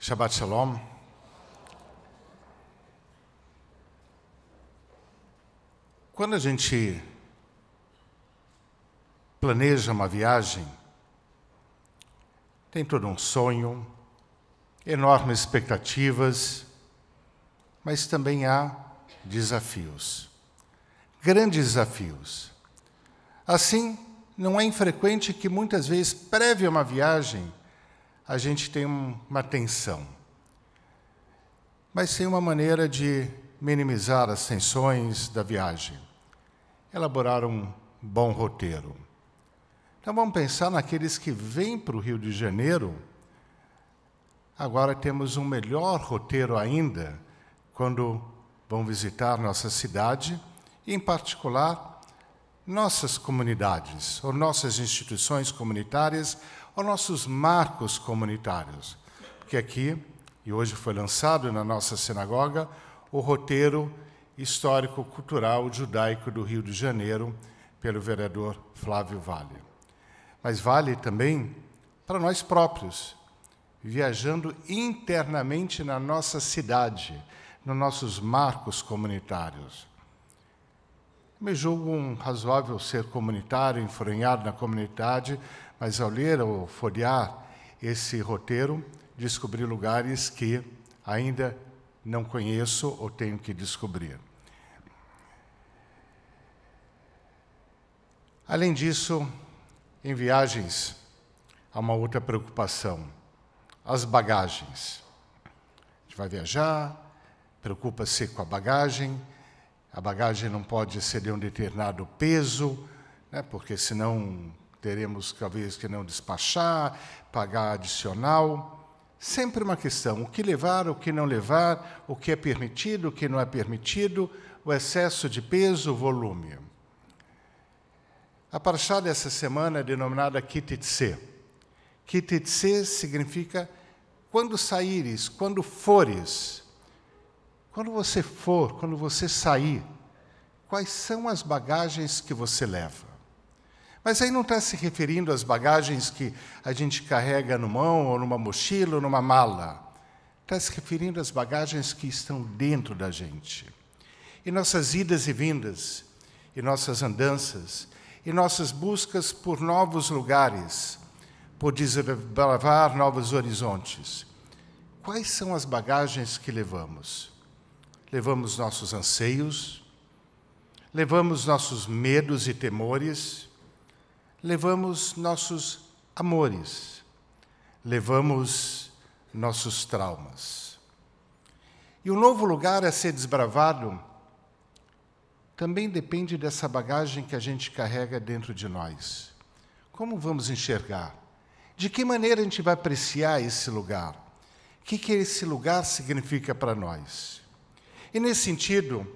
Shabbat Shalom. Quando a gente planeja uma viagem, tem todo um sonho, enormes expectativas, mas também há desafios, grandes desafios. Assim, não é infrequente que muitas vezes, prévia a uma viagem, a gente tem uma tensão. Mas tem uma maneira de minimizar as tensões da viagem. Elaborar um bom roteiro. Então vamos pensar naqueles que vêm para o Rio de Janeiro. Agora temos um melhor roteiro ainda, quando vão visitar nossa cidade, e em particular, nossas comunidades, ou nossas instituições comunitárias, ou nossos marcos comunitários. Porque aqui, e hoje foi lançado na nossa sinagoga, o roteiro histórico-cultural judaico do Rio de Janeiro, pelo vereador Flávio Vale. Mas vale também para nós próprios, viajando internamente na nossa cidade, nos nossos marcos comunitários. Me julgo um razoável ser comunitário, enfronhado na comunidade, mas ao ler ou folhear esse roteiro, descobri lugares que ainda não conheço ou tenho que descobrir. Além disso, em viagens, há uma outra preocupação, as bagagens. A gente vai viajar, preocupa-se com a bagagem não pode ser de um determinado peso, né, porque senão teremos talvez que não despachar, pagar adicional. Sempre uma questão, o que levar, o que não levar, o que é permitido, o que não é permitido, o excesso de peso, o volume. A parashá dessa semana é denominada Kititse. Kititse significa quando saíres, quando fores. Quando você for, quando você sair, quais são as bagagens que você leva? Mas aí não está se referindo às bagagens que a gente carrega no mão, ou numa mochila, ou numa mala. Está se referindo às bagagens que estão dentro da gente. E nossas idas e vindas, e nossas andanças, e nossas buscas por novos lugares, por desbravar novos horizontes. Quais são as bagagens que levamos? Levamos nossos anseios, levamos nossos medos e temores, levamos nossos amores, levamos nossos traumas. E o novo lugar a ser desbravado também depende dessa bagagem que a gente carrega dentro de nós. Como vamos enxergar? De que maneira a gente vai apreciar esse lugar? O que esse lugar significa para nós? E nesse sentido,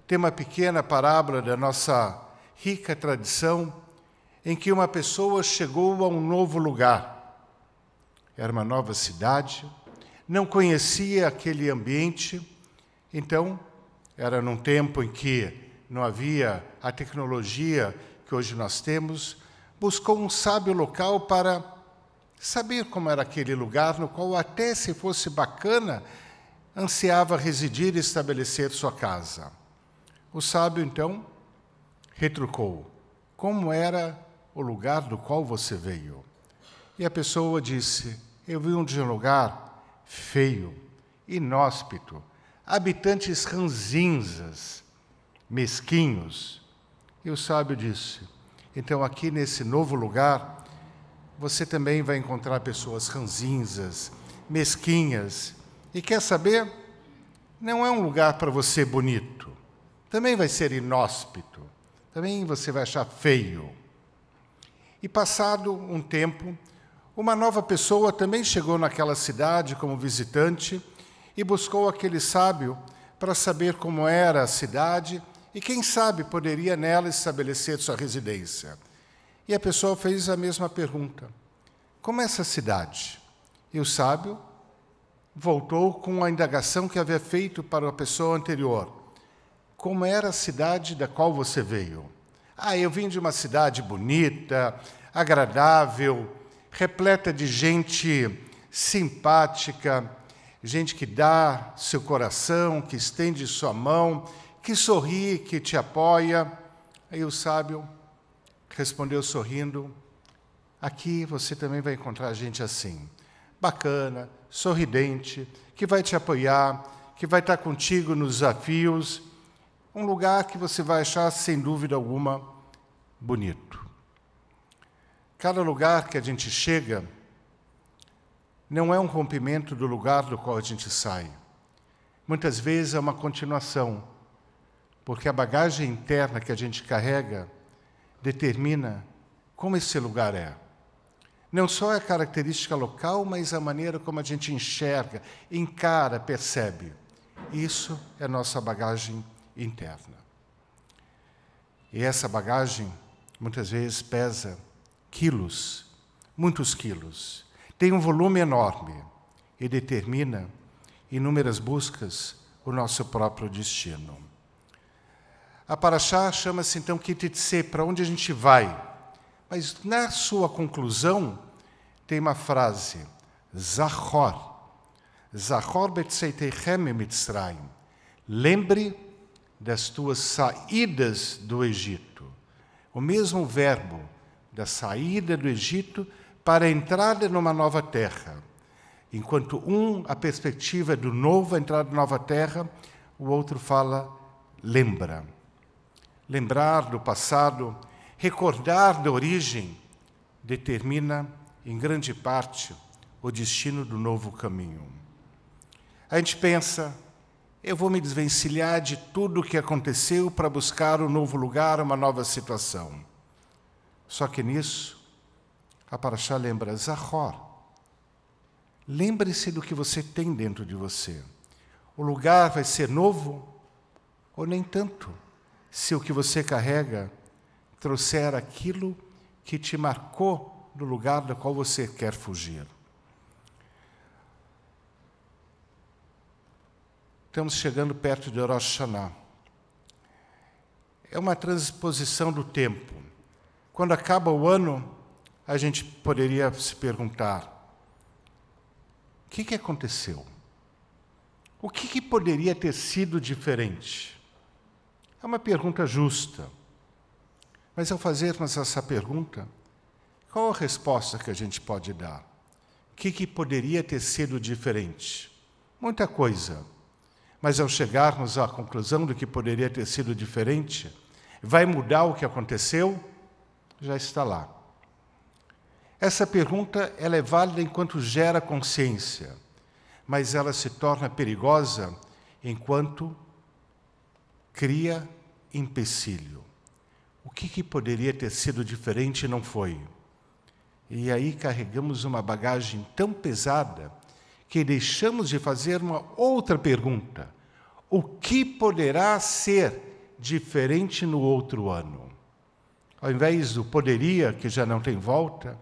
tem uma pequena parábola da nossa rica tradição, em que uma pessoa chegou a um novo lugar. Era uma nova cidade, não conhecia aquele ambiente, então, era num tempo em que não havia a tecnologia que hoje nós temos, buscou um sábio local para saber como era aquele lugar, no qual até se fosse bacana, ansiava residir e estabelecer sua casa. O sábio, então, retrucou, como era o lugar do qual você veio? E a pessoa disse, eu vim de um lugar feio, inóspito, habitantes ranzinzas, mesquinhos. E o sábio disse, então aqui nesse novo lugar, você também vai encontrar pessoas ranzinzas, mesquinhas. E quer saber? Não é um lugar para você bonito. Também vai ser inóspito. Também você vai achar feio. E passado um tempo, uma nova pessoa também chegou naquela cidade como visitante e buscou aquele sábio para saber como era a cidade e, quem sabe, poderia nela estabelecer sua residência. E a pessoa fez a mesma pergunta. Como é essa cidade? E o sábio voltou com a indagação que havia feito para a pessoa anterior. Como era a cidade da qual você veio? Eu vim de uma cidade bonita, agradável, repleta de gente simpática, gente que dá seu coração, que estende sua mão, que sorri, que te apoia. Aí o sábio respondeu sorrindo: aqui você também vai encontrar gente assim, bacana, sorridente, que vai te apoiar, que vai estar contigo nos desafios, um lugar que você vai achar, sem dúvida alguma, bonito. Cada lugar que a gente chega não é um rompimento do lugar do qual a gente sai. Muitas vezes é uma continuação, porque a bagagem interna que a gente carrega determina como esse lugar é. Não só a característica local, mas a maneira como a gente enxerga, encara, percebe. Isso é nossa bagagem interna. E essa bagagem, muitas vezes, pesa quilos, muitos quilos. Tem um volume enorme e determina inúmeras buscas o nosso próprio destino. A Paraxá chama-se, então, Ki Titse, para onde a gente vai. Mas, na sua conclusão, tem uma frase, Zachor. Zachor betzeiteichem mitzrayim. Lembre das tuas saídas do Egito. O mesmo verbo da saída do Egito para a entrada numa nova terra. Enquanto a perspectiva do novo, a entrada na nova terra, o outro fala, lembra. Lembrar do passado, recordar da origem, determina, em grande parte, o destino do novo caminho. A gente pensa, eu vou me desvencilhar de tudo o que aconteceu para buscar um novo lugar, uma nova situação. Só que nisso, a Paraxá lembra, Zachor. Lembre-se do que você tem dentro de você. O lugar vai ser novo ou nem tanto, se o que você carrega trouxer aquilo que te marcou do lugar do qual você quer fugir. Estamos chegando perto de Rosh Hashanah. É uma transposição do tempo. Quando acaba o ano, a gente poderia se perguntar, o que aconteceu? O que poderia ter sido diferente? É uma pergunta justa. Mas ao fazermos essa pergunta, qual a resposta que a gente pode dar? O que poderia ter sido diferente? Muita coisa. Mas ao chegarmos à conclusão do que poderia ter sido diferente, vai mudar o que aconteceu? Já está lá. Essa pergunta ela é válida enquanto gera consciência, mas ela se torna perigosa enquanto cria empecilho. O que poderia ter sido diferente e não foi? E aí carregamos uma bagagem tão pesada que deixamos de fazer uma outra pergunta. O que poderá ser diferente no outro ano? Ao invés do poderia, que já não tem volta,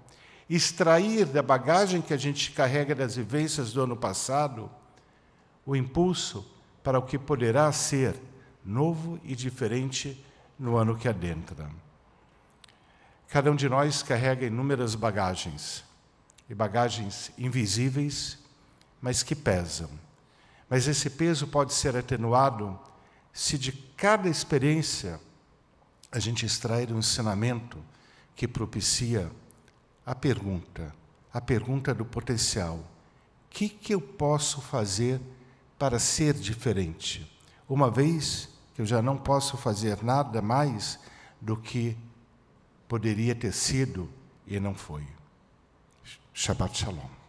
extrair da bagagem que a gente carrega das vivências do ano passado o impulso para o que poderá ser novo e diferente no ano que adentra. Cada um de nós carrega inúmeras bagagens, e bagagens invisíveis, mas que pesam. Mas esse peso pode ser atenuado se de cada experiência a gente extrair um ensinamento que propicia a pergunta do potencial. O que eu posso fazer para ser diferente? Uma vez que eu já não posso fazer nada mais do que poderia ter sido e não foi. Shabbat Shalom.